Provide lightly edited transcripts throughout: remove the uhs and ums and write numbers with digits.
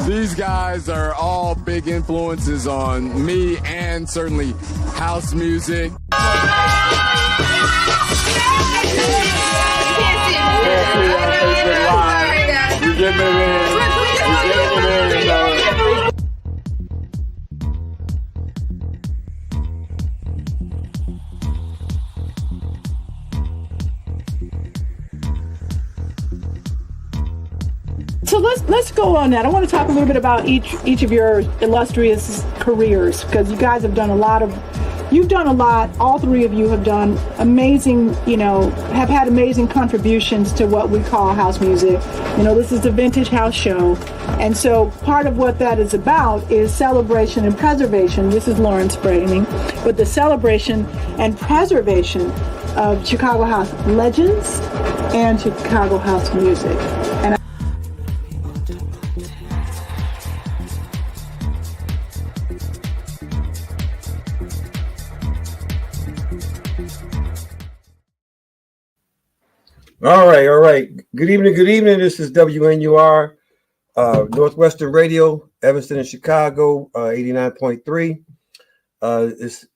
these guys are all big influences on me and certainly house music. So let's go on that. I want to talk a little bit about each of your illustrious careers, because you guys have done a lot. All three of you have done amazing, have had amazing contributions to what we call house music. This is the Vintage House Show. And so part of what that is about is celebration and preservation. This is Lawrence framing, but the celebration and preservation of Chicago house legends and Chicago house music. And All right. Good evening. This is WNUR, Northwestern Radio, Evanston and Chicago, 89.3.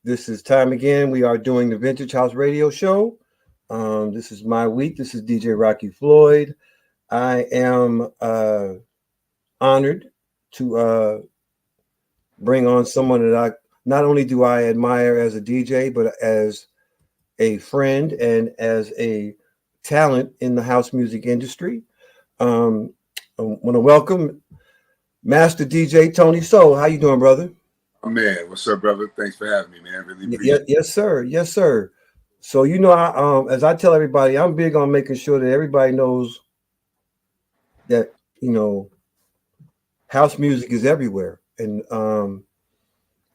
This is time again. We are doing the Vintage House Radio Show. This is my week. This is DJ Rocky Floyd. I am honored to bring on someone that not only do I admire as a DJ, but as a friend and as a talent in the house music industry. I want to welcome Master DJ Tony Soul. How you doing, brother? Oh, man, what's up, brother? Thanks for having me, man. Really appreciate it. Yes, sir. So as I tell everybody, I'm big on making sure that everybody knows that house music is everywhere, and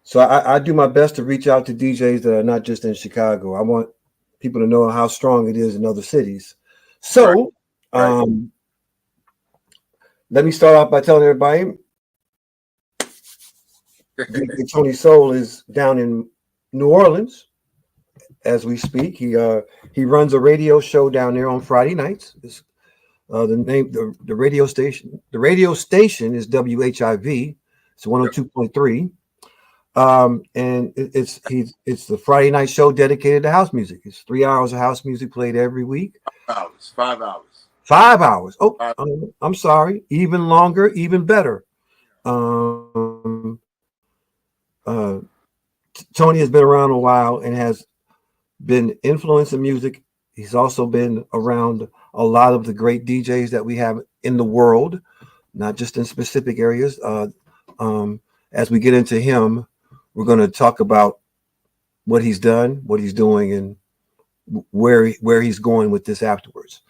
so I do my best to reach out to DJs that are not just in Chicago. I want people to know how strong it is in other cities. So, right. Let me start off by telling everybody, Tony Soul is down in New Orleans as we speak. He runs a radio show down there on Friday nights. The radio station. The radio station is WHIV. It's 102.3. And it's the Friday night show dedicated to house music. It's 3 hours of house music played every week. 5 hours. 5 hours. Oh, I'm sorry. Even longer, even better. Tony has been around a while and has been influencing music. He's also been around a lot of the great DJs that we have in the world, not just in specific areas. As we get into him, we're going to talk about what he's done, what he's doing, and where he's going with this afterwards.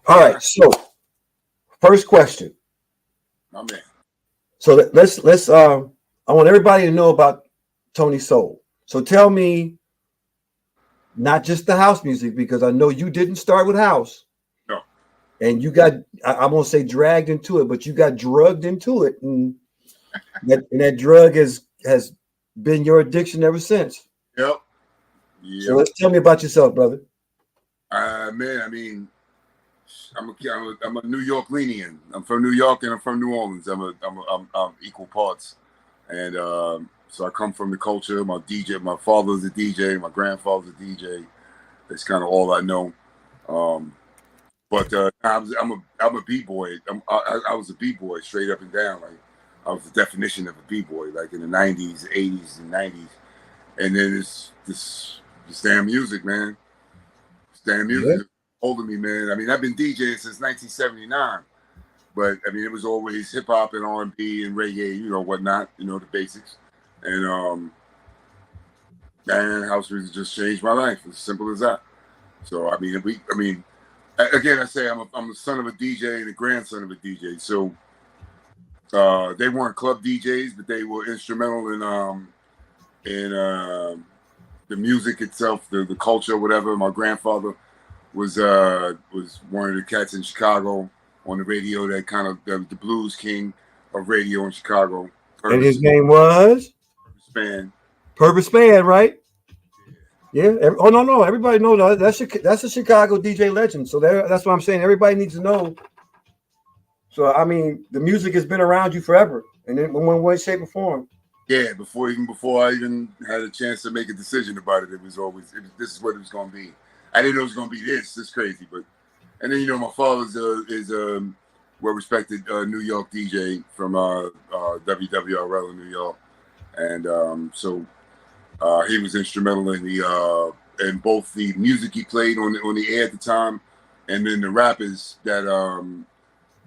All right. So, first question. My man. So let's. I want everybody to know about Tony Soul. So tell me, not just the house music, because I know you didn't start with house. No. And you got, I won't say dragged into it, but you got drugged into it, and that drug has been your addiction ever since. Yep. So let's tell me about yourself, brother. Man, I mean, I'm a New York lenient. I'm from New York and I'm from New Orleans. I'm equal parts, and so I come from the culture. My father's a DJ. My grandfather's a DJ. That's kind of all I know. But I'm a b-boy. I was a b-boy straight up and down. Like, I was the definition of a b-boy, like in the 90s, 80s, and 90s. And then it's this damn music, man. This damn music is holding me, man. I mean, I've been DJing since 1979, but I mean, it was always hip hop and R&B and reggae, whatnot, the basics. And house music just changed my life. As simple as that. So I mean, again, I say I'm the son of a DJ and the grandson of a DJ. So. They weren't club DJs, but they were instrumental in the music itself, the culture, whatever. My grandfather was one of the cats in Chicago on the radio that kind of the blues king of radio in Chicago. Pervis. And his name was Spann. Pervis Spann, right? Yeah. No. Everybody knows that. That's a Chicago DJ legend. So that's what I'm saying. Everybody needs to know. So I mean, the music has been around you forever, And then in one way, shape, or form. Yeah, before I even had a chance to make a decision about it, this is what it was going to be. I didn't know it was going to be this. It's crazy, but and then my father's is well-respected New York DJ from WWRL in New York, and so he was instrumental in the in both the music he played on the air at the time, and then the rappers that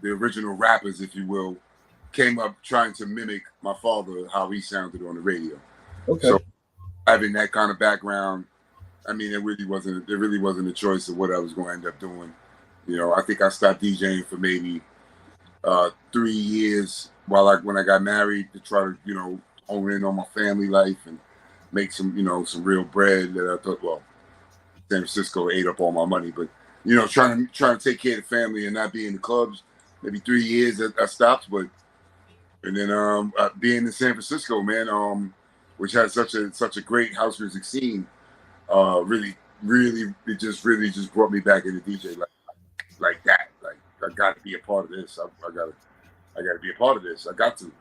the original rappers, if you will, came up trying to mimic my father, how he sounded on the radio. Okay. So having that kind of background, I mean, it really wasn't a choice of what I was going to end up doing. I think I stopped DJing for maybe 3 years when I got married to try to hone in on my family life and make some real bread that I thought, well, San Francisco ate up all my money, but trying to take care of the family and not be in the clubs. Maybe 3 years I stopped, and then being in San Francisco, man, which has such a great house music scene, really it just brought me back into DJ like that. Like I got to be a part of this. I got to be a part of this. I got to.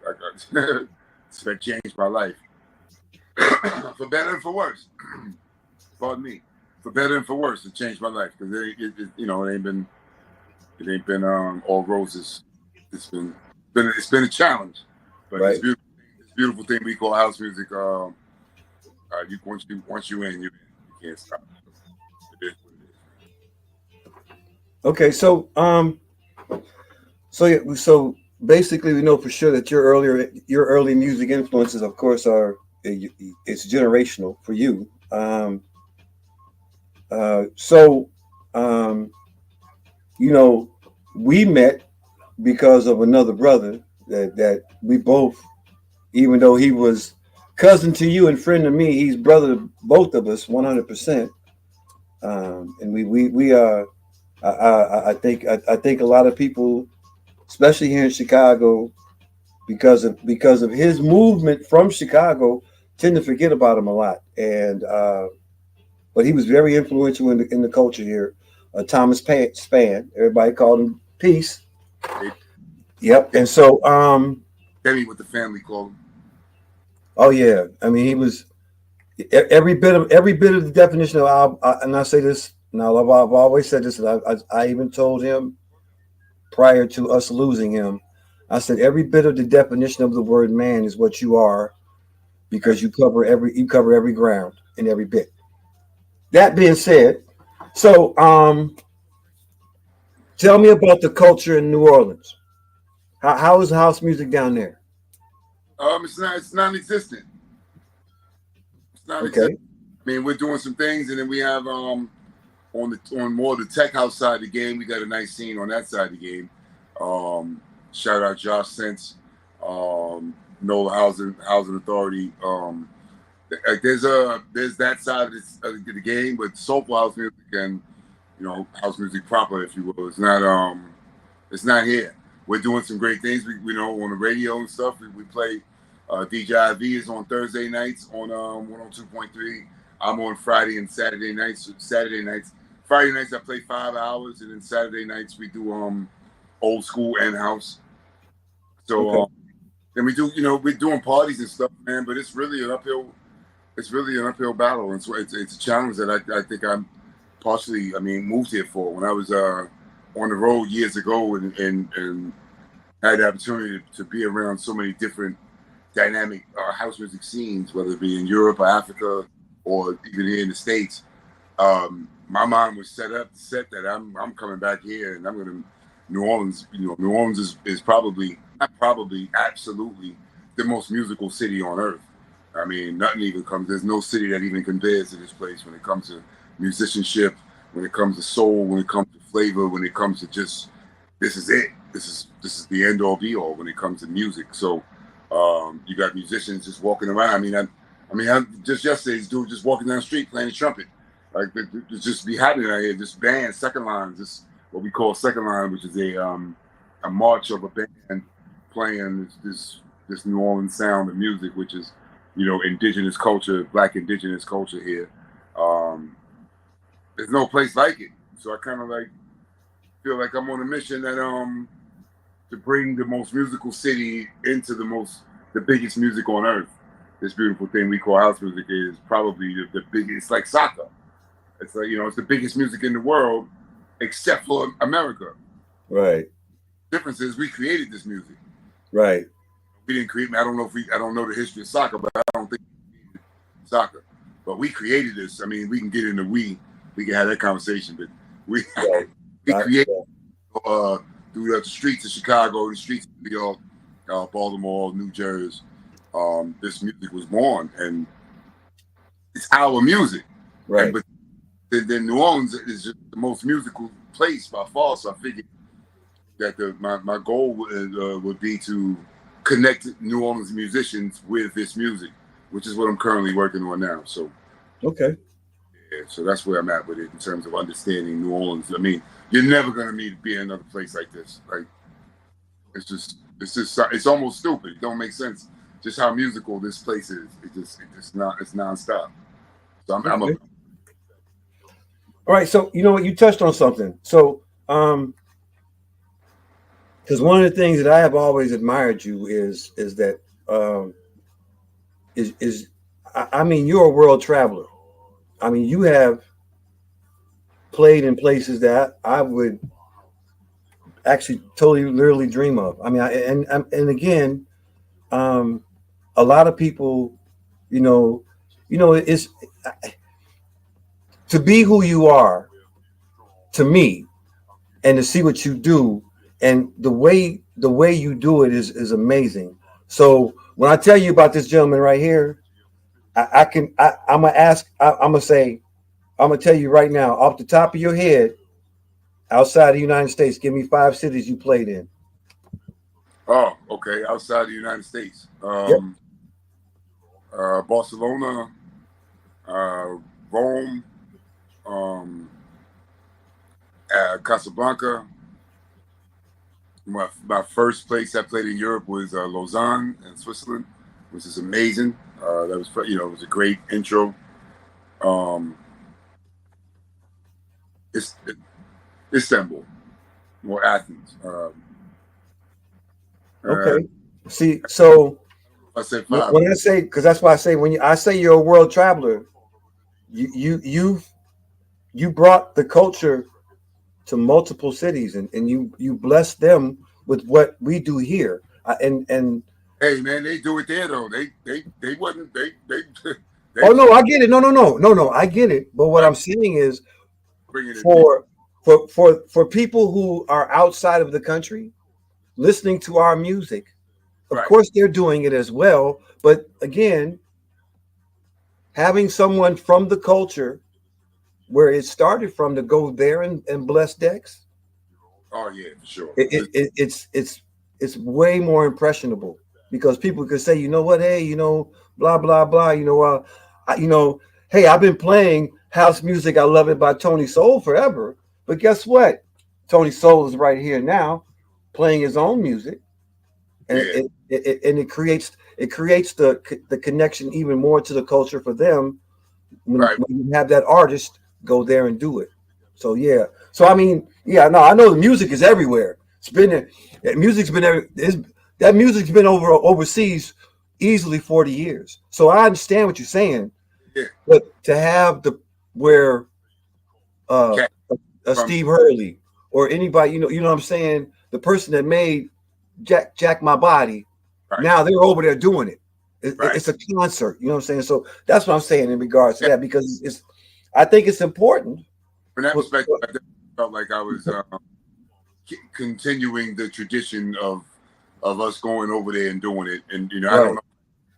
It's changed my life for better and for worse. Pardon me, for better and for worse. It changed my life because it ain't been all roses. It's been a challenge, but right. This beautiful thing we call house music. Once you in, you can't stop. It is what it is. Okay, so basically, we know for sure that your early music influences, of course, it's generational for you. We met because of another brother that we both, even though he was cousin to you and friend to me, he's brother to both of us 100%. And I think a lot of people, especially here in Chicago, because of his movement from Chicago, tend to forget about him a lot. And but he was very influential in the culture here. Thomas Spann, everybody called him Peace. Yep. And so tell me what the family called him. Oh yeah, I mean he was every bit of the definition of and I say this now. I've always said this, and I even told him prior to us losing him. I said every bit of the definition of the word man is what you are, because you cover every ground and every bit. That being said, so tell me about the culture in New Orleans. How is house music down there? It's non-existent. It's non-existent. Okay. I mean, we're doing some things, and then we have on more the tech house side of the game, we got a nice scene on that side of the game. Shout out Josh Sense, NOLA Housing Authority. There's that side of the game, but soulful house music and house music proper, if you will, it's not here. We're doing some great things. We on the radio and stuff. We play. DJ IV is on Thursday nights on 102.3. I'm on Friday and Saturday nights. Friday nights I play 5 hours, and then Saturday nights we do old school and house. So okay. and we do we're doing parties and stuff, man. But it's really an uphill. It's really an uphill battle, and so it's a challenge that I think I'm partially. Moved here for when I was on the road years ago and had the opportunity to be around so many different dynamic house music scenes, whether it be in Europe or Africa or even here in the States. My mind was set that I'm coming back here and I'm going to New Orleans. New Orleans is absolutely the most musical city on earth. I mean, there's no city that even compares to this place when it comes to musicianship, when it comes to soul, when it comes to flavor, when it comes to just, this is it. This is the end all be all when it comes to music. So you got musicians just walking around. I just yesterday, this dude just walking down the street playing the trumpet. Like it just be happening out here. This band, second line, this what we call second line, which is a march of a band playing this New Orleans sound of music, which is indigenous culture, Black indigenous culture here. There's no place like it. So I kind of feel like I'm on a mission that to bring the most musical city into the biggest music on earth. This beautiful thing we call house music is probably the biggest. It's like soccer. It's like, it's the biggest music in the world, except for America. Right. The difference is we created this music. Right. We didn't create. I don't know the history of soccer, but I don't think we created soccer. But we created this. I mean, we can get into we can have that conversation, but we Right. we created through the streets of Chicago, the streets of New York, Baltimore, New Jersey. This music was born, and it's our music. Right. But then New Orleans is just the most musical place by far. So I figured that my goal would be to connect New Orleans musicians with this music, which is what I'm currently working on now. So okay. Yeah, so that's where I'm at with it in terms of understanding New Orleans. I mean, you're never gonna be in another place like this. Like, it's almost stupid. It don't make sense. Just how musical this place is. It's nonstop. So I'm All right. So you know what, you touched on something. So because one of the things that I have always admired you is that I mean, you're a world traveler. I mean, you have played in places that I would actually totally literally dream of. I mean, and again, a lot of people, it's to be who you are, to me, and to see what you do, and the way you do it is amazing. So when I tell you about this gentleman right here, I'm gonna tell you right now, off the top of your head, outside the United States, give me 5 cities you played in. Oh, okay. Outside the United States, Yep. Barcelona, Rome, Casablanca. My first place I played in Europe was Lausanne in Switzerland, which is amazing. That was it was a great intro. Istanbul or Athens. Okay. See, so I said 5. when I say, because that's why I say when I say you're a world traveler, you brought the culture to multiple cities, and you bless them with what we do here. And Hey man, they do it there though. They wasn't they oh no, I get it. No, I get it. But what I'm saying is, bringing it for people who are outside of the country listening to our music, of Right. course they're doing it as well. But again, having someone from the culture where it started from to go there and bless decks, Oh yeah, for sure. it's way more impressionable, because people could say, you know what, hey, blah blah blah, hey, I've been playing house music, I love it, by Tony Soul forever, but guess what? Tony Soul is right here now, playing his own music, and Yeah. it creates the connection even more to the culture for them when, Right. when you have that artist go there and do it. So yeah. So I mean, yeah, no, I know the music is everywhere. It's been that music's been overseas easily 40 years. So I understand what you're saying. Yeah. But to have where Okay. Steve Hurley or anybody, you know what I'm saying, the person that made Jack My Body, Right. now they're over there doing it. Right. It's a concert, you know what I'm saying? So that's what I'm saying in regards to Yeah. that, because I think it's important. From that perspective, I felt like I was continuing the tradition of us going over there and doing it. And I don't know,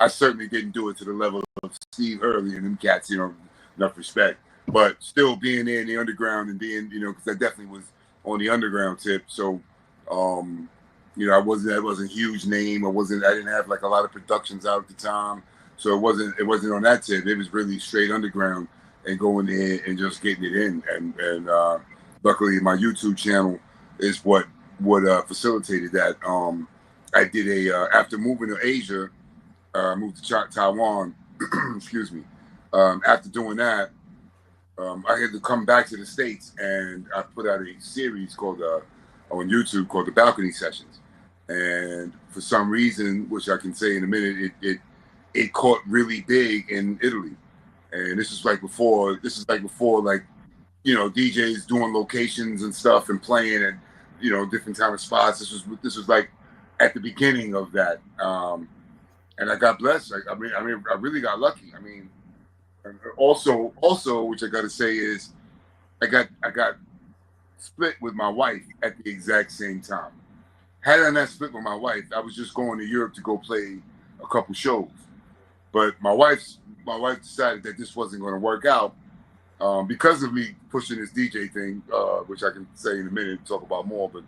I certainly didn't do it to the level of Steve Hurley and them cats, enough respect. But still being there in the underground and being, because I definitely was on the underground tip. So I wasn't a huge name. I didn't have like a lot of productions out at the time. So it wasn't on that tip. It was really straight underground and going there and just getting it in. And luckily my YouTube channel is what facilitated that. I did after moving to Asia, moved to Taiwan, excuse me. After doing that, I had to come back to the States, and I put out a series called on YouTube called The Balcony Sessions. and for some reason, which I can say in a minute, it caught really big in Italy. And this is like before like, you know, DJs doing locations and stuff and playing at, you know, different kind of spots. This was like at the beginning of that. And I got blessed. I mean, I really got lucky. I mean, also, which I got to say is, I got split with my wife at the exact same time. Had I not split with my wife, I was just going to Europe to go play a couple shows. But my wife decided that this wasn't going to work out because of me pushing this DJ thing, which I can say in a minute and talk about more. But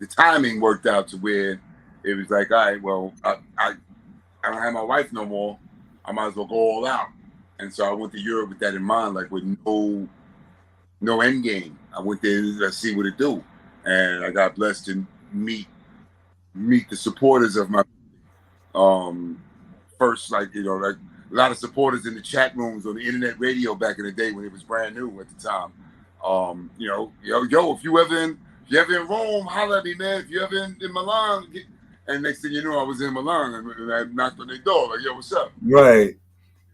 the timing worked out to where it was like, all right, well, I don't have my wife no more. I might as well go all out. And so I went to Europe with that in mind, like with no end game. I went there to see what it do, and I got blessed to meet the supporters of my first, like, you know, like a lot of supporters in the chat rooms on the internet radio back in the day when it was brand new at the time. You know, yo, if you ever in Rome, holler at me, man. If you ever in Milan, and next thing you know, I was in Milan and I knocked on their door, like, yo, what's up? Right.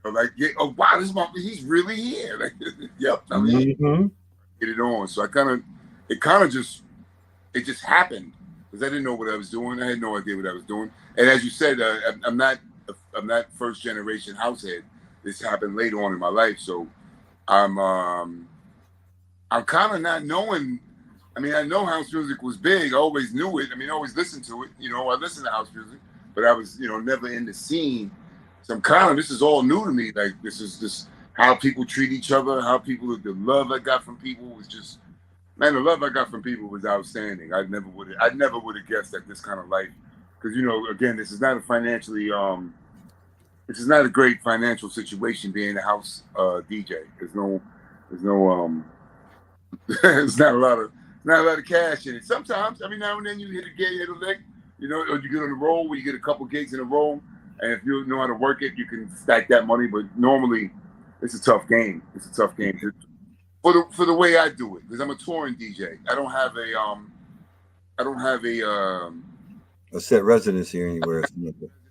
Like, oh wow, he's really here. Like, yep. I mean, get it on. So it just happened because I didn't know what I was doing. I had no idea what I was doing. And as you said, I'm not first generation househead. This happened later on in my life, so I'm kind of not knowing. I mean, I know house music was big. I always knew it. I mean, I always listened to it. You know, I listened to house music, but I was, you know, never in the scene. So this is all new to me. Like, this is just how people treat each other, the love I got from people was just, man, the love I got from people was outstanding. I never would have guessed that this kind of life, because, you know, again, this is not a great financial situation being a house DJ. There's not a lot of cash in it. Sometimes, I mean, now and then you hit a gig, hit a lick, you know, or you get on the roll where you get a couple gigs in a row, and if you know how to work it, you can stack that money. But normally, it's a tough game. For the way I do it, because I'm a touring DJ. I don't have a set residency anywhere.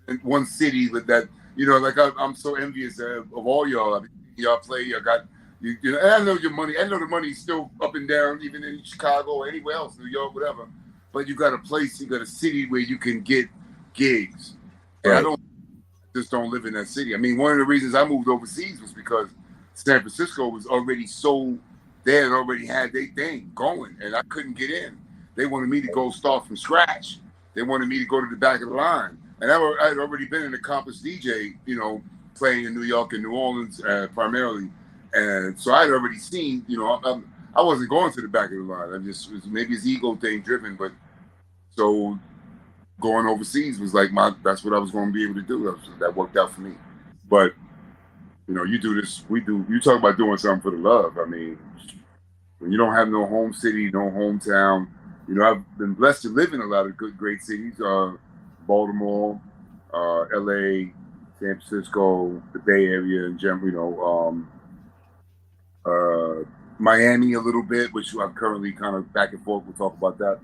In one city with that, you know, like I'm so envious of all y'all. I mean, y'all play. You got you know. And I know your money. I know the money's still up and down, even in Chicago or anywhere else, New York, whatever. But you got a place, you got a city where you can get gigs. And right. I just don't live in that city. I mean, one of the reasons I moved overseas was because San Francisco was already so, they had already had their thing going, and I couldn't get in. They wanted me to go start from scratch. They wanted me to go to the back of the line. And I had already been an accomplished DJ, you know, playing in New York and New Orleans primarily. And so I had already seen, you know, I wasn't going to the back of the line. Maybe it's ego thing driven, but so going overseas was like that's what I was going to be able to do. That worked out for me. But, you know, you do this, you talk about doing something for the love. I mean, when you don't have no home city, no hometown, you know, I've been blessed to live in a lot of great cities, Baltimore, LA, San Francisco, the Bay Area in general, you know, Miami a little bit, which I'm currently kind of back and forth. We'll talk about that.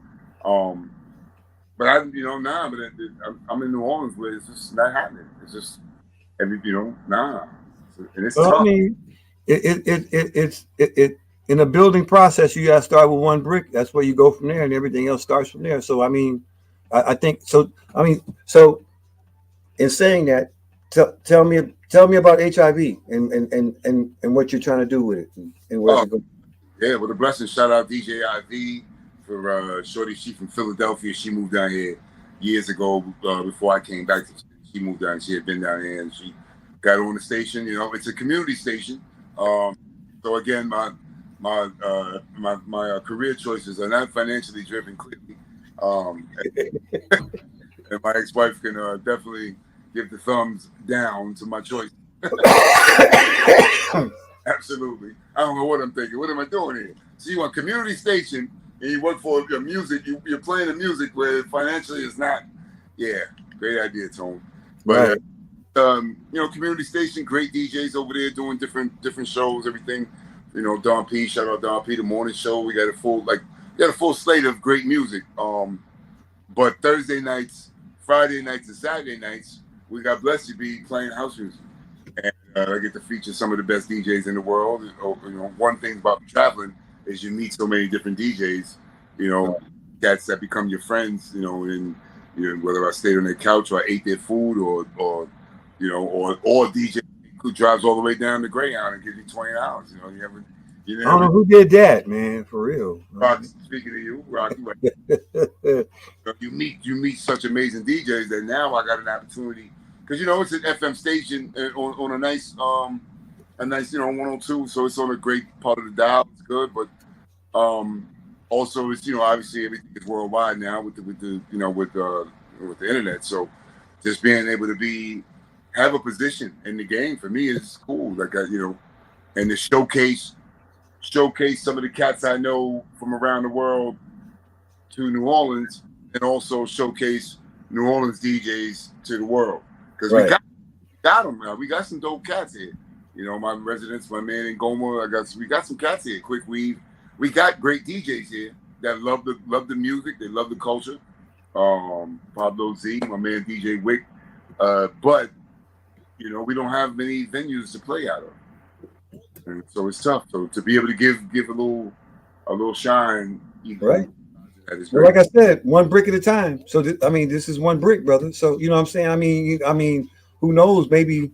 But I'm in New Orleans where it's just not happening. It's just, and it's tough. I mean, it's in a building process. You got to start with one brick. That's where you go from there, and everything else starts from there. So I mean, I think so. I mean, so in saying that, tell me about HIV and what you're trying to do with it and where it goes. Yeah, with a blessing. Shout out DJ IV for Shorty. She from Philadelphia. She moved down here years ago before I came back. She moved down. She had been down here and she got on the station. You know, it's a community station. So again, my career choices are not financially driven, clearly. And my ex-wife can definitely give the thumbs down to my choice. Absolutely. I don't know what I'm thinking. What am I doing here? So you want community station and you work for your music. You're playing the music where financially is not. Yeah, great idea, Tone. But you know, community station, great DJs over there doing different shows, everything. You know, Don P. Shout out Don P. The morning show. We got a full slate of great music. But Thursday nights, Friday nights, and Saturday nights, we got blessed to be playing house music. And I get to feature some of the best DJs in the world. One thing about traveling is you meet so many different DJs, cats that become your friends, and whether I stayed on their couch or I ate their food or DJ who drives all the way down to Greyhound and gives you 20 hours. I don't know who did that, man, for real. Rocky, speaking of you, Rocky, you meet such amazing DJs that now I got an opportunity because it's an FM station on a nice 102, so it's on a great part of the dial. It's good, but also it's obviously everything is worldwide now with the internet. So just being able to have a position in the game for me is cool. Like and to showcase some of the cats I know from around the world to New Orleans, and also showcase New Orleans DJs to the world because we got them now. We got some dope cats here. My residents, my man in Goma. We got some cats here. Quick Weave. We got great DJs here that love the music. They love the culture. Pablo Z, my man DJ Wick. But we don't have many venues to play out of, and so it's tough. So to be able to give a little shine, right? Well, like I said, one brick at a time. So this is one brick, brother. So you know what I'm saying. I mean, who knows? Maybe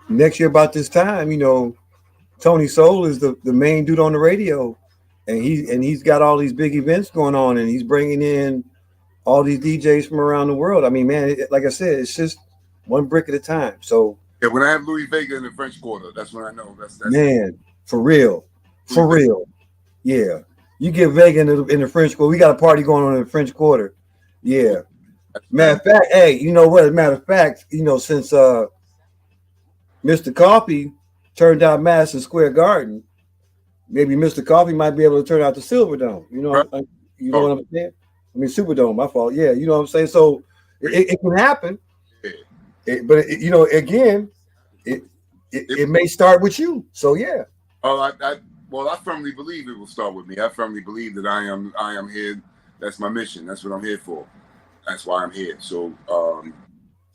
next year about this time, Tony Soul is the main dude on the radio, and he's got all these big events going on, and he's bringing in all these DJs from around the world. I mean, man, like I said, it's just one brick at a time. So yeah, when I have Louis Vega in the French Quarter, that's when I know that's man, for real. Yeah, you get Vega in the French Quarter. We got a party going on in the French Quarter. Yeah. Matter of fact, hey, you know what? Matter of fact, since Mr. Coffee turned out Madison Square Garden, maybe Mr. Coffee might be able to turn out the Silverdome. What I'm saying? I mean, Superdome, my fault. Yeah, you know what I'm saying? So it can happen. But again, it may start with you. So yeah. Oh, I firmly believe it will start with me. I firmly believe that I am here. That's my mission. That's what I'm here for. That's why I'm here. So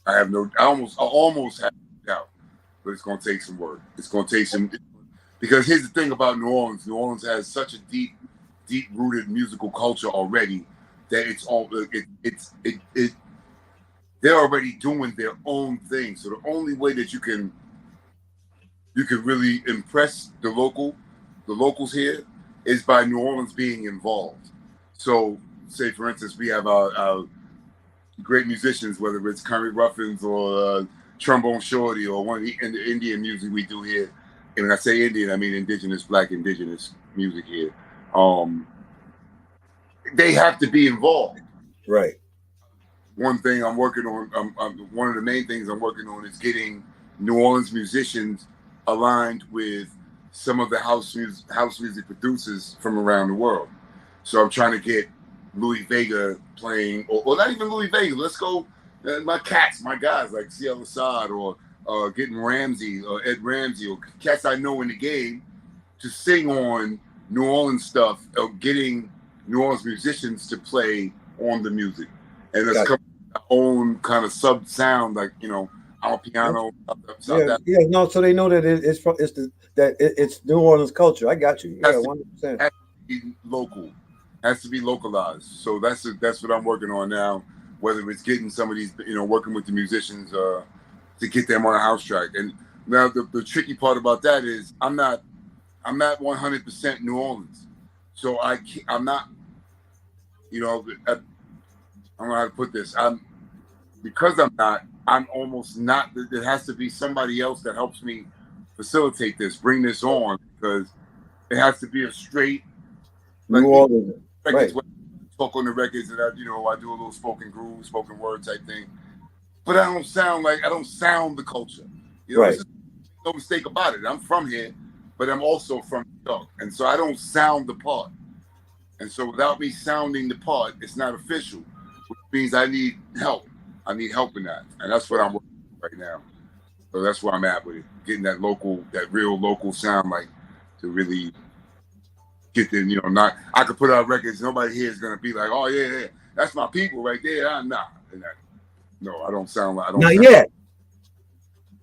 I almost have no doubt, but it's going to take some work. It's going to take some, because here's the thing about New Orleans. New Orleans has such a deep rooted musical culture already that they're already doing their own thing. So the only way that you can really impress the locals here is by New Orleans being involved. So say for instance, we have our great musicians, whether it's Curry Ruffins or Trombone Shorty or one of the Indian music we do here. And when I say Indian, I mean Black indigenous music here. They have to be involved. Right. One thing I'm working on, one of the main things I'm working on is getting New Orleans musicians aligned with some of the house music producers from around the world. So I'm trying to get Louis Vega playing, or not even Louis Vega. Let's go, my cats, my guys like CL Assad, or getting Ramsey or Ed Ramsey, or cats I know in the game to sing on New Orleans stuff, or getting New Orleans musicians to play on the music. And it's our own kind of sub sound, like our piano. No, so they know that it's New Orleans culture. I got you. Yeah, 100%. Has to be local, has to be localized. So that's what I'm working on now. Whether it's getting some of these, working with the musicians to get them on a house track. And now the tricky part about that is I'm not 100% New Orleans, so I'm not. I don't know how to put this. I'm almost not. There has to be somebody else that helps me facilitate this, bring this on, because it has to be a straight New Orleans. Right. Talk on the records, and I do a little spoken word type thing. But I don't sound the culture. Right. There's no mistake about it. I'm from here, but I'm also from New York, and so I don't sound the part. And so without me sounding the part, it's not official, which means I need help. I need help in that. And that's what I'm working on right now. So that's where I'm at with it. Getting that real local sound, like to really get the, I could put out records, nobody here is going to be like, oh yeah, that's my people right there. No, I don't sound like I don't. Not sound, yet.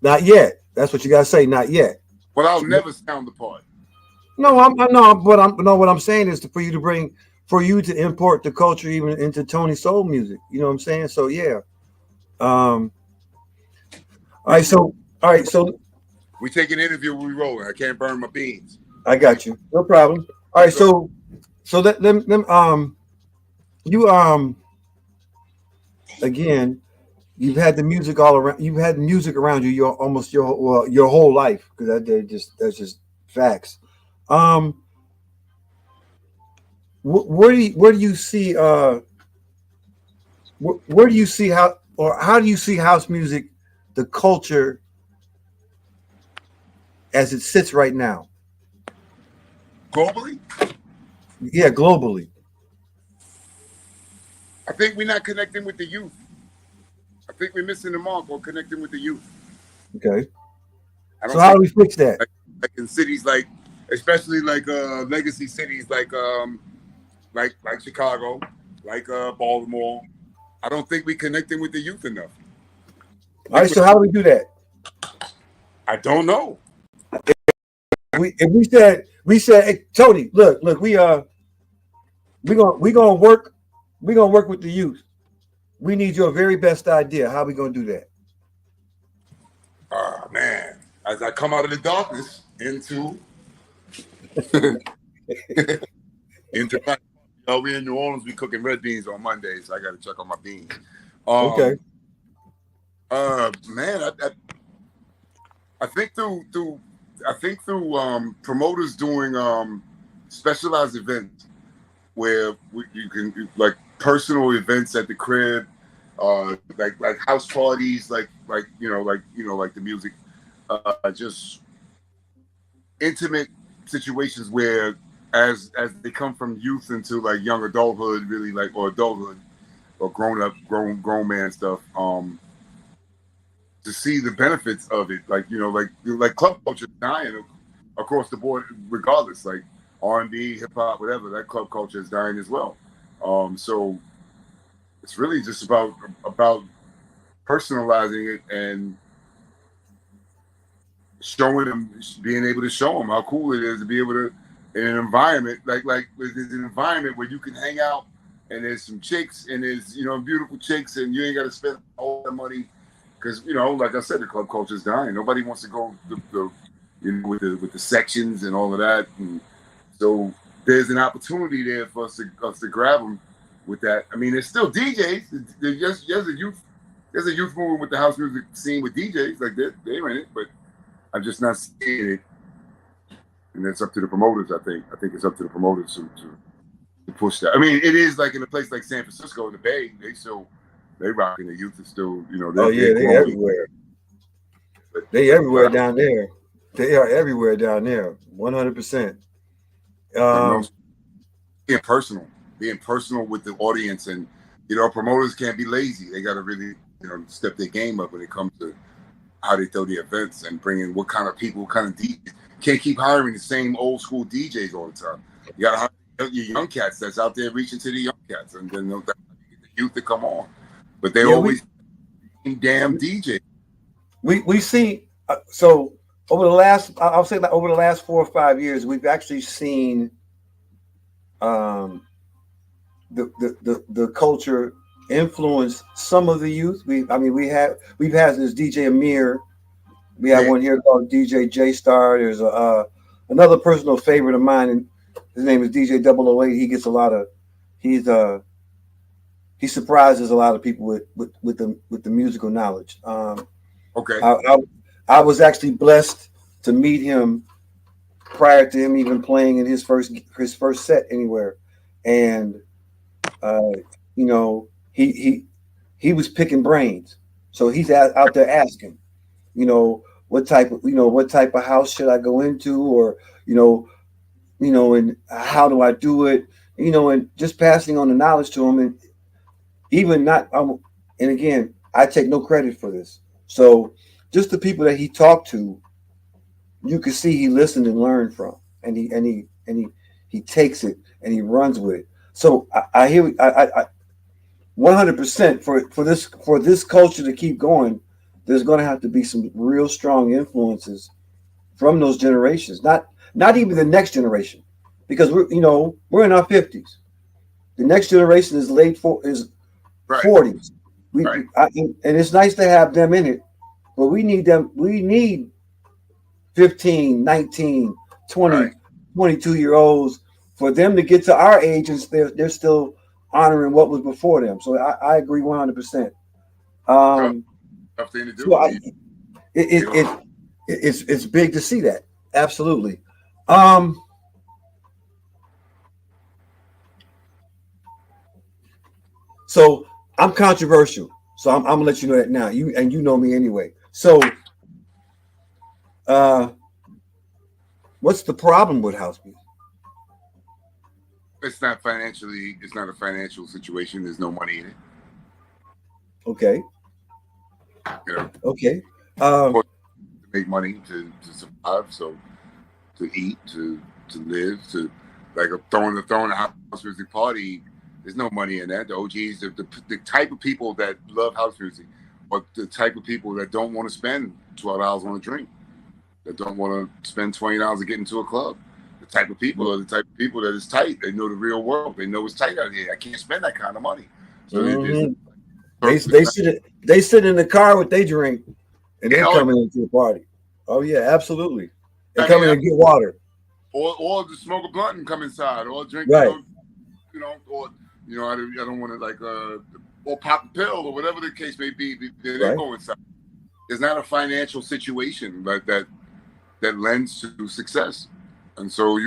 Not yet. That's what you gotta say. Not yet. But I'll never sound the part. No, what I'm saying is for you to import the culture even into Tony Soul music. You know what I'm saying? So yeah. All right. So We take an interview. We rolling. I can't burn my beans. I got you. No problem. All right. So you again. You've had the music all around. You've had music around you your whole life because that's just facts. Where do you see where do you see how do you see house music, the culture as it sits right now? Globally? Yeah, globally. I think we're not connecting with the youth. I think we're missing the mark on connecting with the youth. Okay. So how do we fix that? Like in cities like, especially like legacy cities like Chicago, like Baltimore. I don't think we're connecting with the youth enough. All right, so how do we do that? I don't know. If we said, hey, Tony, look, we're gonna work with the youth. We need your very best idea. How are we gonna do that? Oh man, as I come out of the darkness into we in New Orleans, we cooking red beans on Mondays. So I got to check on my beans. Okay. Man, I think through promoters doing specialized events where you can like personal events at the crib, like house parties, like the music, just intimate situations where as they come from youth into like young adulthood, really like or adulthood or grown man stuff, to see the benefits of it, like club culture is dying across the board, regardless, like R&B, hip hop, whatever. That club culture is dying as well. So it's really just about personalizing it and showing them, being able to show them how cool it is to be able to, in an environment like there's an environment where you can hang out and there's some chicks and there's beautiful chicks and you ain't got to spend all the money because like I said, the club culture is dying. Nobody wants to go with the sections and all of that, and so there's an opportunity there for us to grab them with that. I mean, there's still DJs. There's a youth movement with the house music scene with DJs, like they're in it, but I'm just not seeing it. And it's up to the promoters, I think. I think it's up to the promoters to push that. I mean, it is like in a place like San Francisco, the Bay, they rocking. The youth is still, they're everywhere. They everywhere down there. They are everywhere down there, 100%. Being personal with the audience, and promoters can't be lazy. They got to really, step their game up when it comes to how they throw the events and bring in what kind of people, what kind of DJs. Can't keep hiring the same old school DJs all the time. You got to hire your young cats that's out there reaching to the young cats, and then get the youth to come on. But they always damn DJs. We see so over the last, I'll say, like over the last 4 or 5 years, we've actually seen the culture influence some of the youth. We've had this DJ Amir. We have one here called DJ J Star. There's another personal favorite of mine, and his name is DJ 008. He gets a lot of he surprises a lot of people with the musical knowledge. Okay. I was actually blessed to meet him prior to him even playing in his first set anywhere, and he was picking brains, so he's out there asking, what type of house should I go into, or and how do I do it, and just passing on the knowledge to him, and even not and again, I take no credit for this. So just the people that he talked to, you could see he listened and learned from, and he takes it and he runs with it. So I 100% for this culture to keep going. There's going to have to be some real strong influences from those generations. Not even the next generation, because we're in our 50s. The next generation is is Right. 40s. Right. And it's nice to have them in it, but we need them. We need 15, 19, 20, Right. 22-year-olds for them to get to our age and they're still honoring what was before them. So I agree 100%. Tough thing to do. So it's big to see that. Absolutely. So I'm controversial. So I'm gonna let you know that now. You know me anyway. So what's the problem with house music? It's not a financial situation. There's no money in it. Okay. You know, Okay. to make money to survive, so to eat, to live, to like throwing a house music party. There's no money in that. The OGs, the type of people that love house music, or the type of people that don't want to spend $12 on a drink, that don't want to spend $20 to get into a club. The type of people are the type of people that is tight. They know the real world. They know it's tight out here. I can't spend that kind of money. So they sit in the car with their drink and they coming into the party. Oh yeah, absolutely. They come in and get water. Or to smoke a blunt and come inside, or drink, right. I don't want to or pop a pill or whatever the case may be. They go inside. There's not a financial situation like that lends to success, and so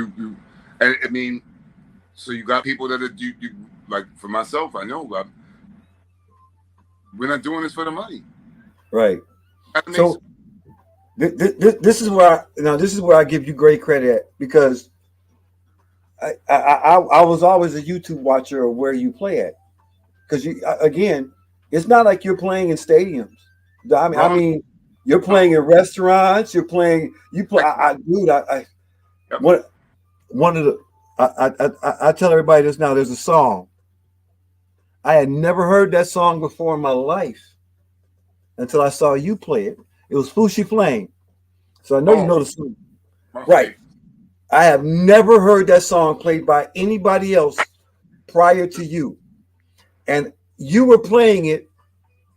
so you got people that are you like. For myself, I know we're not doing this for the money, right? So this is where I give you great credit at, because I was always a YouTube watcher of where you play at, because again, it's not like you're playing in stadiums. I mean, you're playing in restaurants. I tell everybody this now. There's a song I had never heard that song before in my life until I saw you play it. It was Fushi Flame. So I know you know the song, right? I have never heard that song played by anybody else prior to you. And you were playing it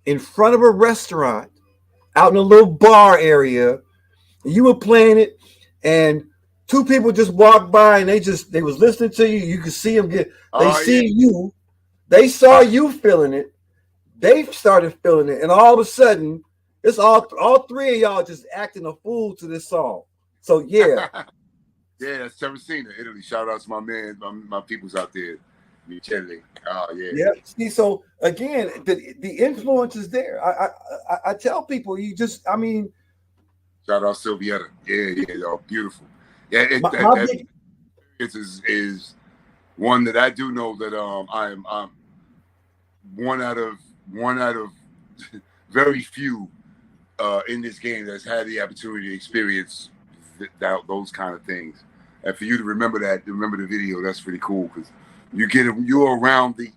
in front of a restaurant out in a little bar area. You were playing it, and two people just walked by and they was listening to you. You could see them you. They saw you feeling it. They started feeling it. And all of a sudden, it's all three of y'all just acting a fool to this song. So yeah. Yeah, that's Teresina, Italy. Shout out to my man, my peoples out there. Michele. Oh, yeah. Yeah. See, so again, the influence is there. I tell people, shout out Silvietta. Yeah, beautiful. Yeah, it is one that I do know that I'm one out of very few in this game that's had the opportunity to experience those kind of things. And for you to remember the video, that's pretty cool, because you're around the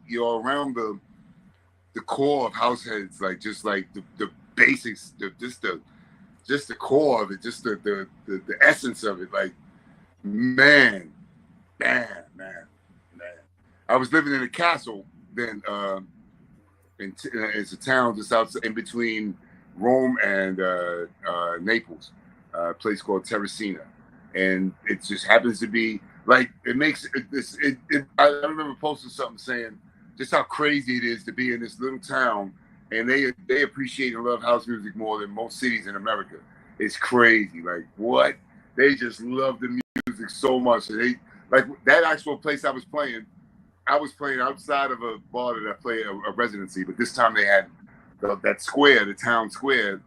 core of house heads, like just like the basics, just the core of it, just the essence of it. Like man. I was living in a castle then. It's a town just outside, in between Rome and Naples, a place called Teresina. And it just happens to be like, I remember posting something saying just how crazy it is to be in this little town, and they appreciate and love house music more than most cities in America. It's crazy. Like, what? They just love the music so much. And like that actual place I was playing outside of a bar that I played a residency, but this time they had that square, the town square.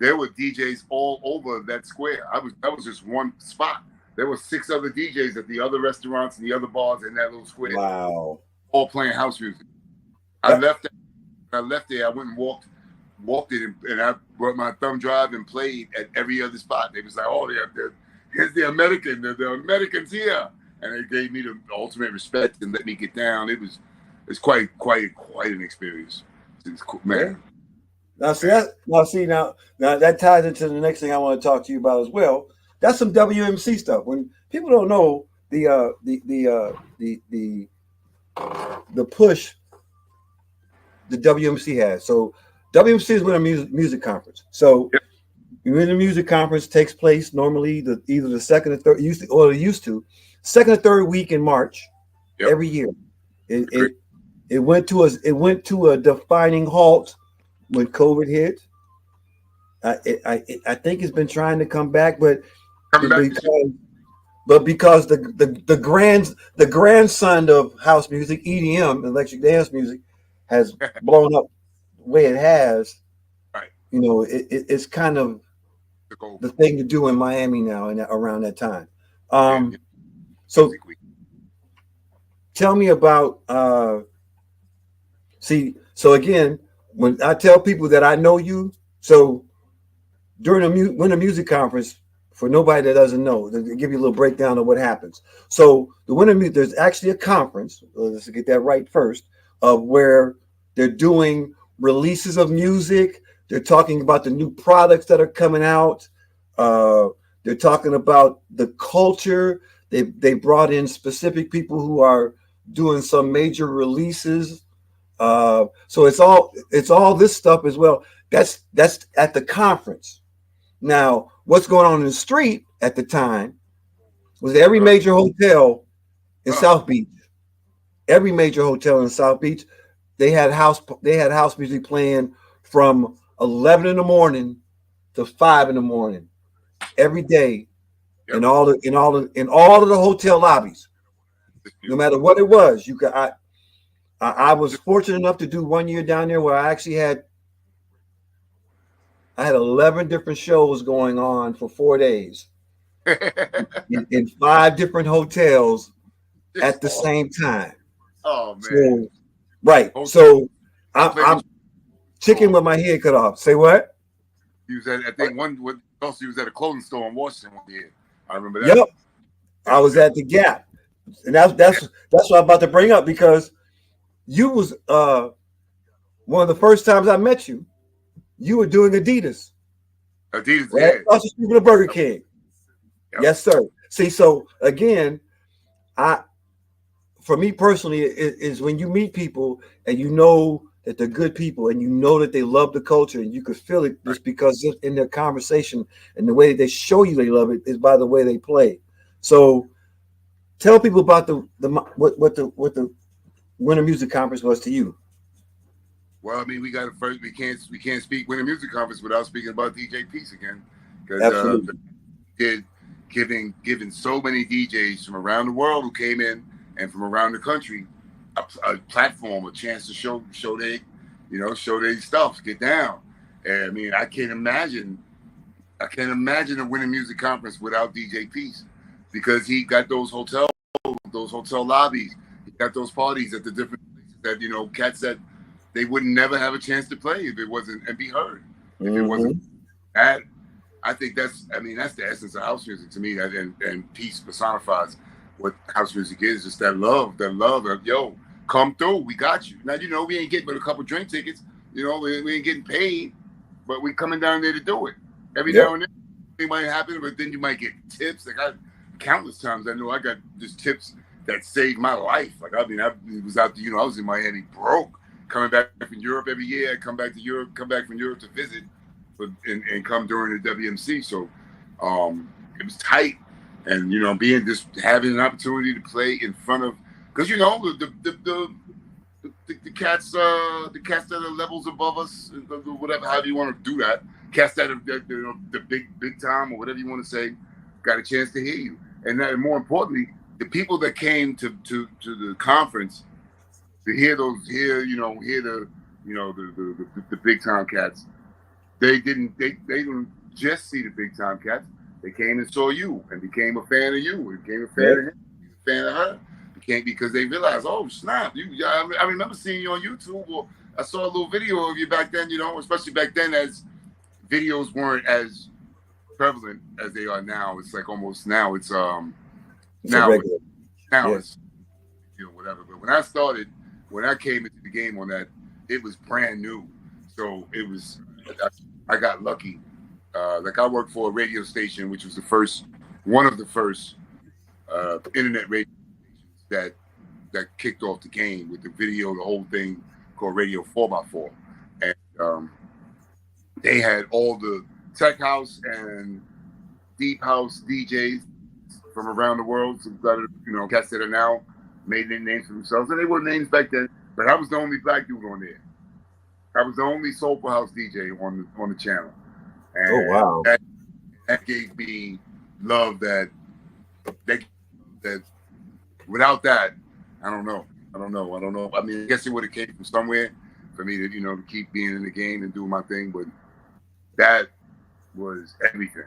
There were DJs all over that square. That was just one spot. There were 6 other DJs at the other restaurants and the other bars in that little square. Wow. All playing house music. I left there. I went and walked it, and I brought my thumb drive and played at every other spot. They was like, "Oh, here's the American. The Americans here," and they gave me the ultimate respect and let me get down. It it's quite an experience. It's cool, man. Now that ties into the next thing I want to talk to you about as well. That's some WMC stuff. When people don't know the push the WMC has. So WMC is Winter Music Conference. So Winter Music Conference takes place normally either the second or third used to second or third week in March every year. It went to a defining halt when COVID hit. I think it's been trying to come back, but because the grandson of house music, EDM, electric dance music, has blown up the way it has. Right. You know, it's kind of the thing to do in Miami now and around that time. So tell me about so again, when I tell people that I know you, so during the Winter Music Conference, for nobody that doesn't know, to give you a little breakdown of what happens. So the there's actually a conference, let's get that right first, of where they're doing releases of music. They're talking about the new products that are coming out. They're talking about the culture. They brought in specific people who are doing some major releases. So it's all this stuff as well. That's at the conference. Now, what's going on in the street at the time was every major hotel in South Beach. Every major hotel in South Beach, they had house music playing from 11 in the morning to 5 in the morning every day in all of the hotel lobbies. No matter what it was, I was fortunate enough to do 1 year down there where I actually had 11 different shows going on for 4 days in 5 different hotels at the same time. Oh man! So, right. So I'm chicken with my head cut off. Say what? He was at, I think he was at a clothing store in Washington one year. I remember that. Yep. I was at the Gap, and that's what I'm about to bring up, because you was one of the first times I met you. You were doing Adidas. Adidas, right? Across the street from the Burger King. Yep. Yes, sir. See, so again, for me personally, is when you meet people and you know that they're good people and you know that they love the culture, and you could feel it just because in their conversation and the way they show you they love it is by the way they play. So tell people about what the Winter Music Conference was to you. Well, I mean, we can't speak Winter Music Conference without speaking about DJ Peace again, because giving so many DJs from around the world who came in and from around the country a platform, a chance to show their stuff, get down. And I mean, I can't imagine a Winter Music Conference without DJ Peace, because he got those hotel lobbies, he got those parties at the different places that cats that they would never have a chance to play if it wasn't and be heard. If it wasn't that, I think that's the essence of house music to me. That and Peace personifies what house music is. Just that love of, yo, come through, we got you. Now we ain't getting but a couple drink tickets. We ain't getting paid, but we coming down there to do it. Every now and then it might happen, but then you might get tips. Like countless times I know I got just tips that saved my life. Like I was out there, I was in Miami broke. Coming back from Europe every year, I come back from Europe to visit, and come during the WMC. So it was tight, and having an opportunity to play in front of, because the cats that are levels above us, whatever, however you want to do that, cats that are the big time or whatever you want to say, got a chance to hear you, and more importantly, the people that came to the conference. To hear the big time cats, they didn't just see the big time cats. They came and saw you and became a fan of you, and became a fan of him, a fan of her. Because they realized, oh snap, I remember seeing you on YouTube, or I saw a little video of you back then. Especially back then, as videos weren't as prevalent as they are now. It's like almost now it's whatever. But when I started, when I came into the game on that, it was brand new. So it was, I got lucky. Like I worked for a radio station, which was one of the first internet radio stations that kicked off the game with the video, the whole thing called Radio 4x4. And they had all the tech house and deep house DJs from around the world. So cats that are now made their names for themselves. And they were names back then, but I was the only black dude on there. I was the only Soulful House DJ on the channel. And oh wow. That gave me love that without that, I don't know. I mean, I guess it would have came from somewhere for me to, to keep being in the game and doing my thing, but that was everything.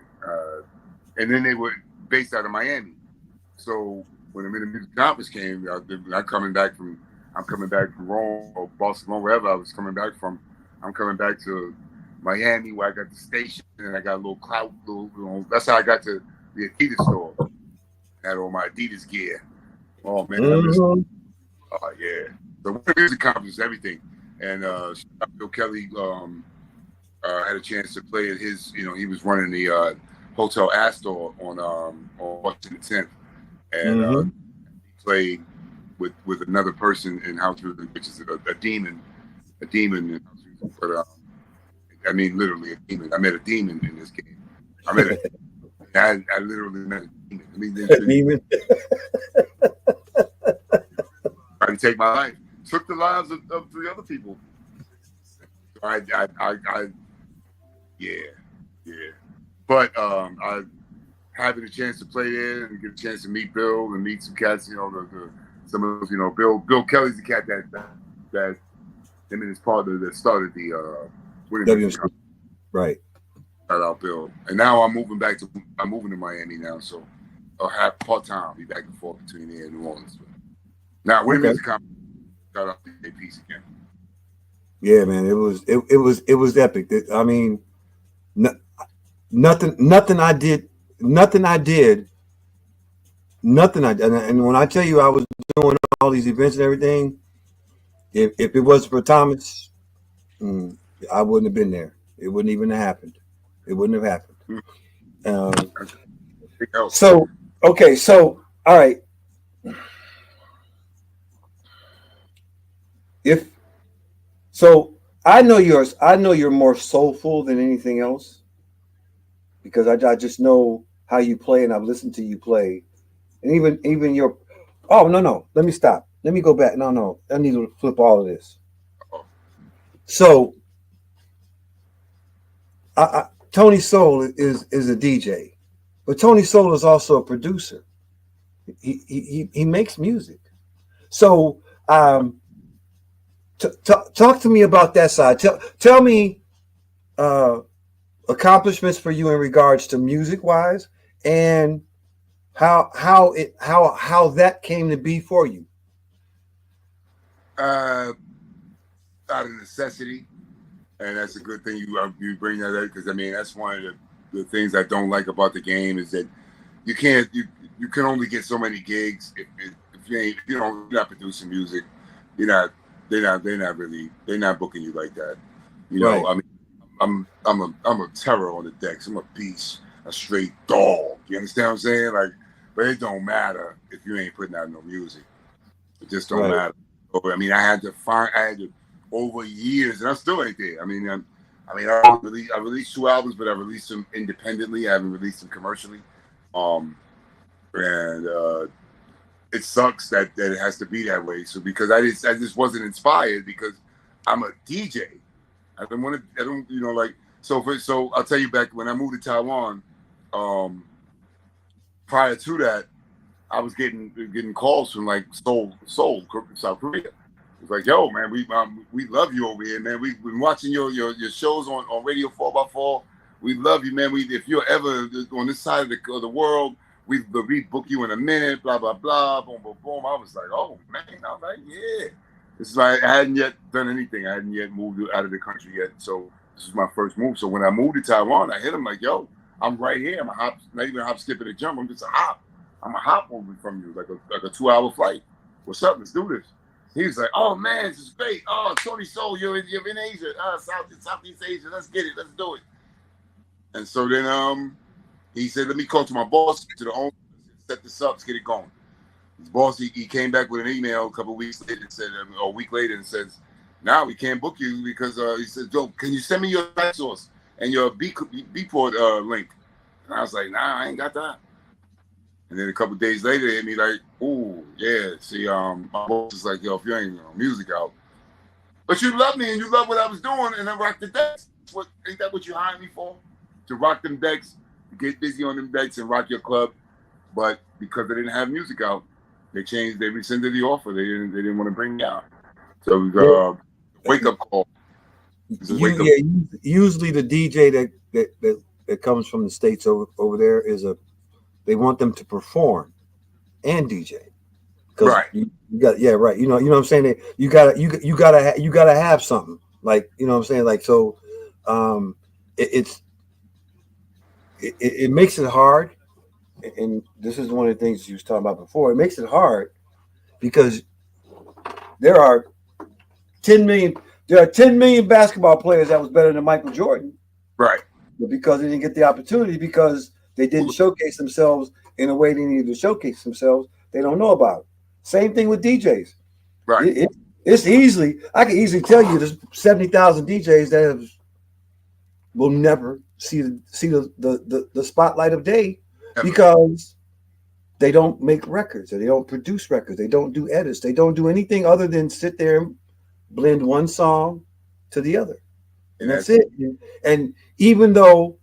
And then they were based out of Miami. So when the Minute Music Conference came, I'm coming back from Rome or Barcelona, wherever I was coming back from. I'm coming back to Miami where I got the station and I got a little clout. That's how I got to the Adidas store. I had all my Adidas gear. Oh man, oh yeah. The Winter Music Conference is everything. And Bill Kelly had a chance to play at his. He was running the Hotel Astor on Washington 10th, and he played with another person in house music, which is a demon in house music. But I mean, literally a demon. I met a demon in this game. I literally met a demon. I mean, demon. Tried to take my life. Took the lives of 3 other people. So yeah. But I having a chance to play there and get a chance to meet Bill and meet some cats. Some of those. Bill Kelly's the cat that him and his partner that started the winning. Right. Shout out Bill. And now I'm moving to Miami now, so I'll have part-time, be back and forth between here and New Orleans. Now winning music conference, shout out to DJ Peace again. Yeah, man, it was epic. I mean, nothing I did. And when I tell you I was doing all these events and everything, if it wasn't for Thomas, I wouldn't have been there. It wouldn't even have happened. It wouldn't have happened. So all right. I know you're more soulful than anything else because I just know how you play and I've listened to you play, and even your. Oh no! Let me stop. Let me go back. No, I need to flip all of this. So, Tony Soul is a DJ, but Tony Soul is also a producer. He makes music. So, talk to me about that side. Tell me accomplishments for you in regards to music wise, and how that came to be for you. Out of necessity, and that's a good thing you bring that up because I mean that's one of the things I don't like about the game is that you can only get so many gigs if you're not producing music, they're not booking you like that. Right. I mean, I'm a terror on the decks. I'm a beast, a straight dog. You understand what I'm saying? Like, but it don't matter if you ain't putting out no music. It just don't matter. I mean, I had to over years, and I still ain't there. I released 2 albums, but I released them independently. I haven't released them commercially. And it sucks that it has to be that way. So because I just wasn't inspired because I'm a DJ. So I'll tell you back when I moved to Taiwan, prior to that, I was getting calls from like Seoul, South Korea. It's like, yo, man, we love you over here, man. We've been watching your shows on Radio 4x4. We love you, man. If you're ever on this side of the world, we book you in a minute. Blah blah blah. Boom boom boom. I was like, oh man. I was like, yeah. This is like I hadn't yet done anything. I hadn't yet moved out of the country yet. So this is my first move. So when I moved to Taiwan, I hit him like, yo, I'm right here. I'm a hop, not even a hop, skip, and a jump. I'm just a hop. I'm a hop over from you, like a 2-hour flight. What's up? Let's do this. he was like, "Oh man, this is great. Oh, Tony Soul, you're in Asia, Southeast Asia. Let's get it. Let's do it." And so then he said, "Let me call to my boss, to the owner, set this up, let's get it going." His boss, he came back with an email a couple of weeks later and said, or a week later, and says, "Now we can't book you because," he said, "Yo, can you send me your site source and your Bport link?" And I was like, "Nah, I ain't got that." And then a couple of days later, they hit me like, "Ooh, yeah, see, my boss is like, yo, if you ain't music out, but you love me and you love what I was doing, and I rock the decks. Ain't that what you hired me for? To rock them decks, get busy on them decks and rock your club." But because they didn't have music out, they rescinded the offer. They didn't want to bring me out. So it was a wake up call. Usually the DJ that comes from the States over there they want them to perform and DJ. Right. You got, yeah, right. You know what I'm saying? You gotta have something, like, you know what I'm saying? Like, so it makes it hard. And this is one of the things you was talking about before. It makes it hard because there are 10 million basketball players that was better than Michael Jordan. Right. But because they didn't get the opportunity, because they didn't showcase themselves in a way they needed to showcase themselves, they don't know about it. Same thing with DJs. Right. I can easily tell you there's 70,000 DJs that will never see the spotlight of day because they don't make records, or they don't produce records, they don't do edits, they don't do anything other than sit there and blend one song to the other. And that's it. And even though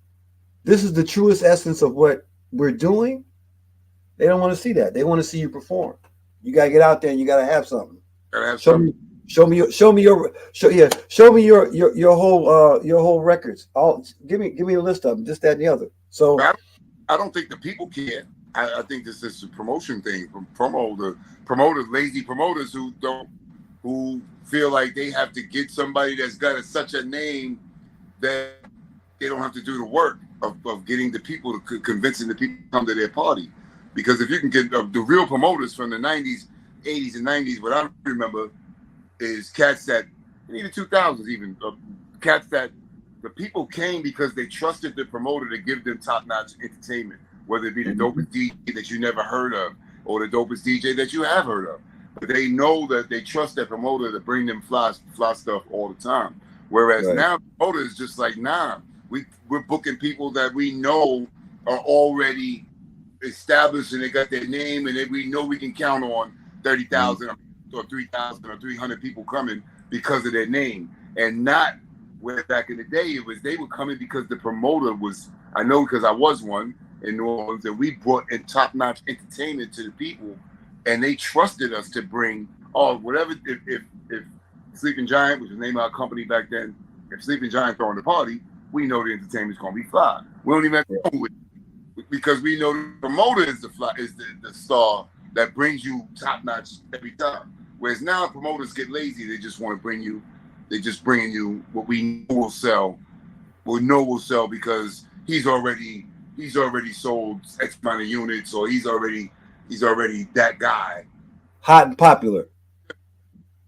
this is the truest essence of what we're doing, they don't want to see that. They want to see you perform. You gotta get out there and you gotta have something. Show me your whole records. Give me a list of them, this, that, and the other. So I don't think the people care. I think this is a promotion thing from the promoters, lazy promoters who feel like they have to get somebody that's got such a name that they don't have to do the work of getting the people to convincing the people to come to their party. Because if you can get the real promoters from the 90s, 80s, and 90s, what I remember is cats that, in the 2000s even, cats that the people came because they trusted the promoter to give them top-notch entertainment, whether it be the dopest DJ that you never heard of or the dopest DJ that you have heard of. But they know that they trust that promoter to bring them fly stuff all the time. Whereas now, the promoter is just like, nah, we're booking people that we know are already established and they got their name, and we know we can count on 30,000 or 3,000 or 300 people coming because of their name, and not where back in the day they were coming because the promoter was. I know because I was one in New Orleans, and we brought in top-notch entertainment to the people, and they trusted us to bring whatever. If Sleeping Giant, which was the name of our company back then, if Sleeping Giant throwing the party, we know the entertainment's gonna be fly. We don't even have to go with it because we know the promoter is the star that brings you top-notch every time. Whereas now promoters get lazy, they just want to bringing you what we know will sell. We know will sell because he's already sold X amount of units, or he's already that guy. Hot and popular.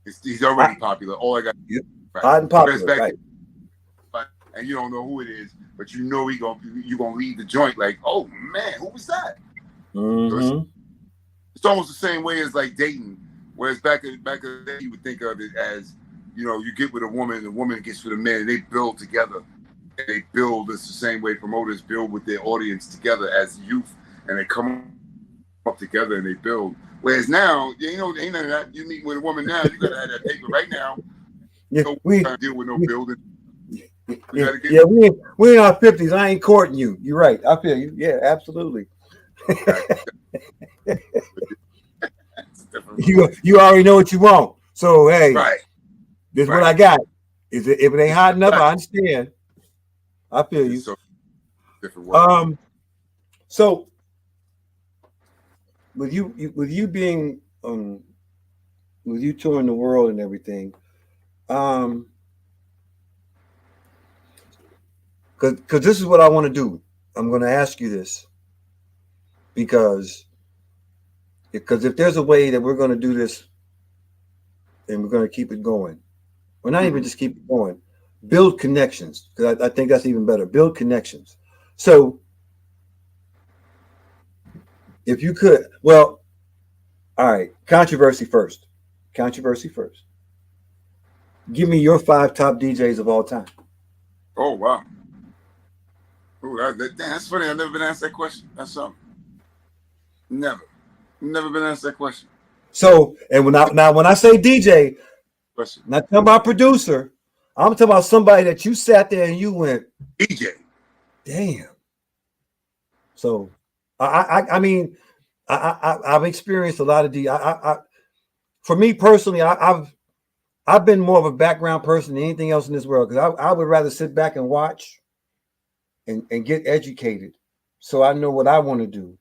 He's already popular. All I got hot and popular. Right. And you don't know who it is, but you know you're gonna leave the joint like, oh man, who was that? So it's almost the same way as like dating. Whereas back in the day, you would think of it as, you get with a woman, and the woman gets with a man, and they build together. And they build, it's the same way promoters build with their audience together as youth, and they come up together and they build. Whereas now, ain't none of that. You meet with a woman now, you gotta have that paper right now. Yeah, we can't deal with no building. We in our 50s. I ain't courting you. You're right. I feel you. Yeah, absolutely. You already know what you want. So hey, this is what I got. If it ain't hot enough, I understand. I feel you. So different. So with you being with you touring the world and everything, because this is what I want to do. I'm going to ask you this because if there's a way that we're going to do this and we're going to keep it going. Well, not even just keep it going. Build connections, because I think that's even better. Build connections. So if you could, well, all right, controversy first. Controversy first. Give me your 5 top DJs of all time. Oh, wow. Ooh, that's funny. I've never been asked that question. That's something. Never been asked that question. So, and when I say DJ, Question. not talking about producer, I'm talking about somebody that you sat there and you went, DJ. damn. So, I've experienced a lot of for me personally, I've been more of a background person than anything else in this world, because I would rather sit back and watch and get educated, so I know what I want to do,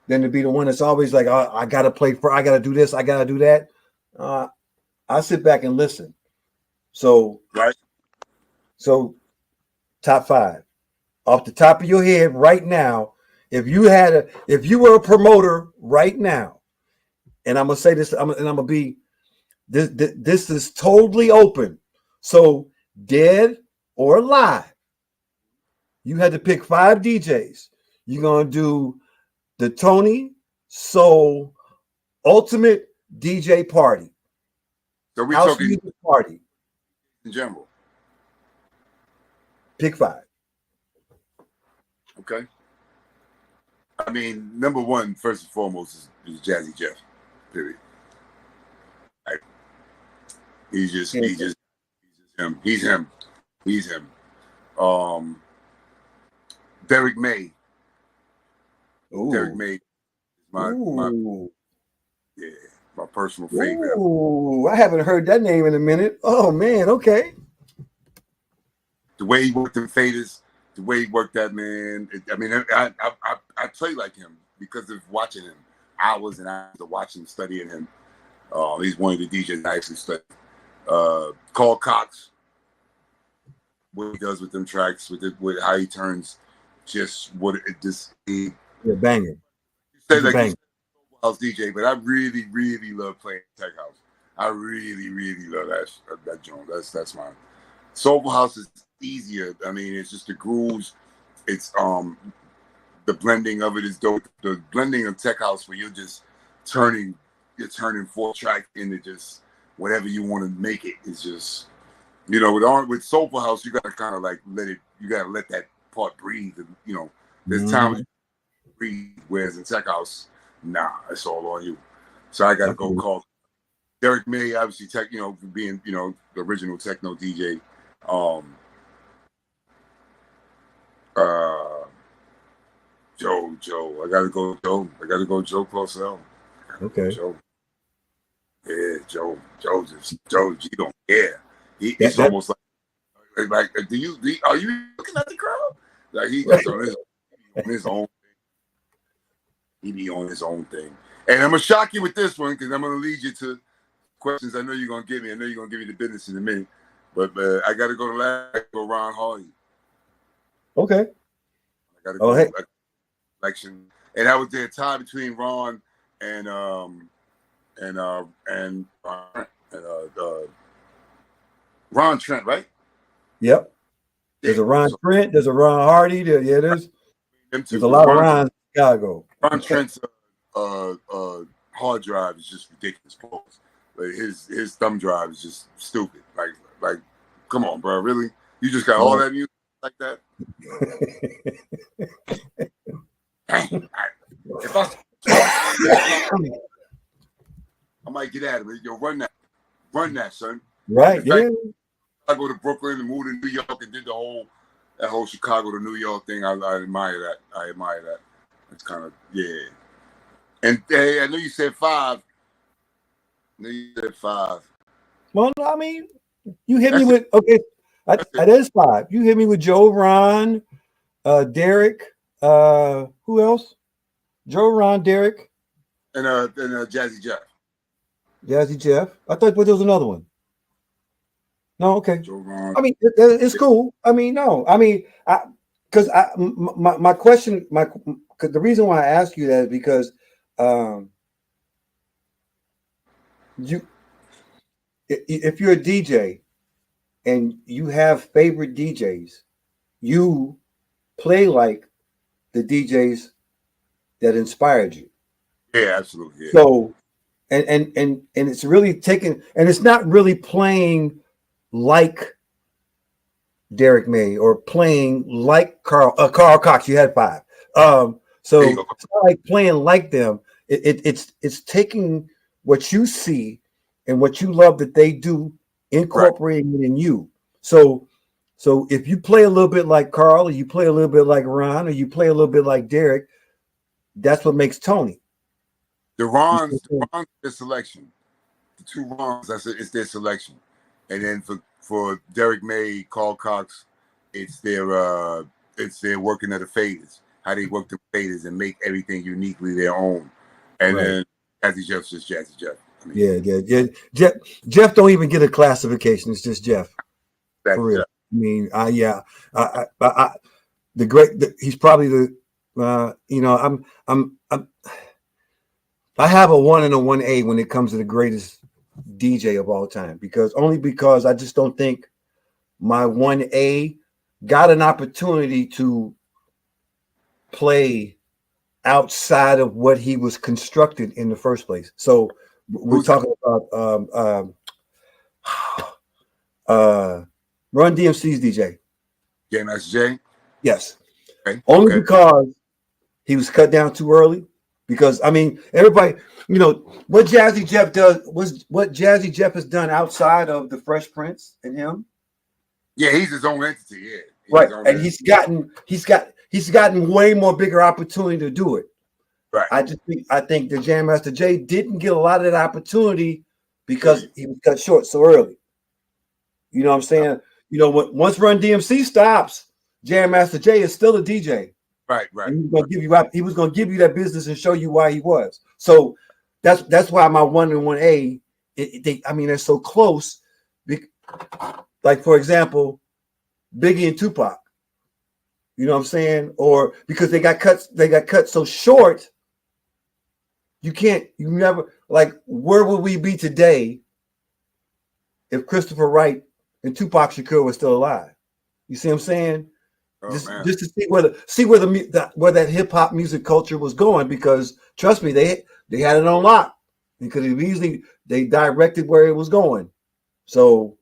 than to be the one that's always like, oh, I gotta play for, I gotta do this, I gotta do that. I sit back and listen. So right. So top 5 off the top of your head right now. If you were a promoter right now, and I'm gonna say this, I'm gonna be this is totally open. So dead or alive, you had to pick 5 DJs. You're gonna do the Tony Soul Ultimate DJ Party. So we're House talking music party in general. Pick 5. Okay. I mean, number 1, first and foremost, is Jazzy Jeff. Period. Like, he's just him. He's him. Derek May. Ooh. Derek May is my personal favorite. Ooh, I haven't heard that name in a minute. Oh man, okay. The way he worked the faders, the way he worked that, man. I play like him because of watching him. Hours and hours of watching, studying him. He's one of the DJs I actually study. Carl Cox, what he does with them tracks, with how he turns, just what it just. Banging. Say like he's a house DJ, but I really, really love playing tech house. I really, really love that joint. That's mine. Soulful house is easier. I mean, it's just the grooves. It's the blending of it is dope. The blending of tech house where you're turning 4 tracks into just whatever you want to make it is just, with soulful house, you gotta kind of like you gotta let that part breathe, and there's times you breathe, whereas in tech house, nah, it's all on you. So I gotta go call Derek May, obviously being the original techno DJ. Joe. I gotta go Joe Closell. Okay. Joe. Yeah, Joe. He don't care. It's almost like are you looking at the crowd? Like he just on his own thing. He be on his own thing. And I'm gonna shock you with this one, because I'm gonna lead you to questions I know you're gonna give me. I know you're gonna give me the business in a minute. But I gotta go to Ron Hardy. Okay. I gotta go election. And that was their tie between Ron and Ron Trent, right? Yep. There's a Ron Trent. There's a Ron Hardy. There's a lot of Ron in Chicago. Ron Trent's hard drive is just ridiculous. Like his thumb drive is just stupid. Like, come on, bro. Really? You just got all that music like that? If I might get at it. Yo, run that, son. Right? Yeah. I go to Brooklyn and moved to New York and did that whole Chicago to New York thing. I admire that. It's kind of And hey, I know you said 5. Well, I mean, you hit me with that is 5. You hit me with Joe, Ron, Derek. Who else? Joe, Ron, Derek, and Jazzy Jeff. Jazzy Jeff. I thought there was another one. No, okay. Joe, Ron. I mean, it's cool. I mean, no. I mean, because my question, the reason why I ask you that is because if you're a DJ and you have favorite DJs, you play like the DJs that inspired you. Yeah, absolutely. Yeah. So, and it's really taking, and it's not really playing like Derek May or playing like Carl Cox. You had 5. So There you go. it's not like playing like them. It's taking what you see and what you love that they do, incorporating it in you. So if you play a little bit like Carl, or you play a little bit like Ron, or you play a little bit like Derek, that's what makes Tony. The Rons, their selection. The 2 Rons, it's their selection. And then for Derek May, Carl Cox, it's their working of the faders. How they work the faders and make everything uniquely their own. And then Jazzy Jeff's just Jazzy Jeff. I mean, yeah. Jeff don't even get a classification. It's just Jeff. That's For real. Jeff. I mean, he's probably the I have a 1 and a 1A when it comes to the greatest DJ of all time, because I just don't think my 1A got an opportunity to play outside of what he was constructed in the first place. So we're talking about Run DMC's DJ. Yeah, that's Jay. Yes. Okay. Only because he was cut down too early. Because I mean, everybody, what Jazzy Jeff does was what Jazzy Jeff has done outside of the Fresh Prince and him. Yeah, he's his own entity. Yeah, right. And he's gotten way more bigger opportunity to do it. Right. I think the Jam Master Jay didn't get a lot of that opportunity because he was cut short so early. You know what I'm saying? Once Run DMC stops, Jam Master Jay is still a DJ. Right. And he was going to give you that business and show you why he was. So that's why my 1 and 1A, they're so close. Like, for example, Biggie and Tupac. You know what I'm saying? Or because they got cut so short, you never, like, where would we be today if Christopher Wright and Tupac Shakur were still alive? You see what I'm saying? Just to see where that hip hop music culture was going, because trust me, they had it on lock because they directed where it was going. So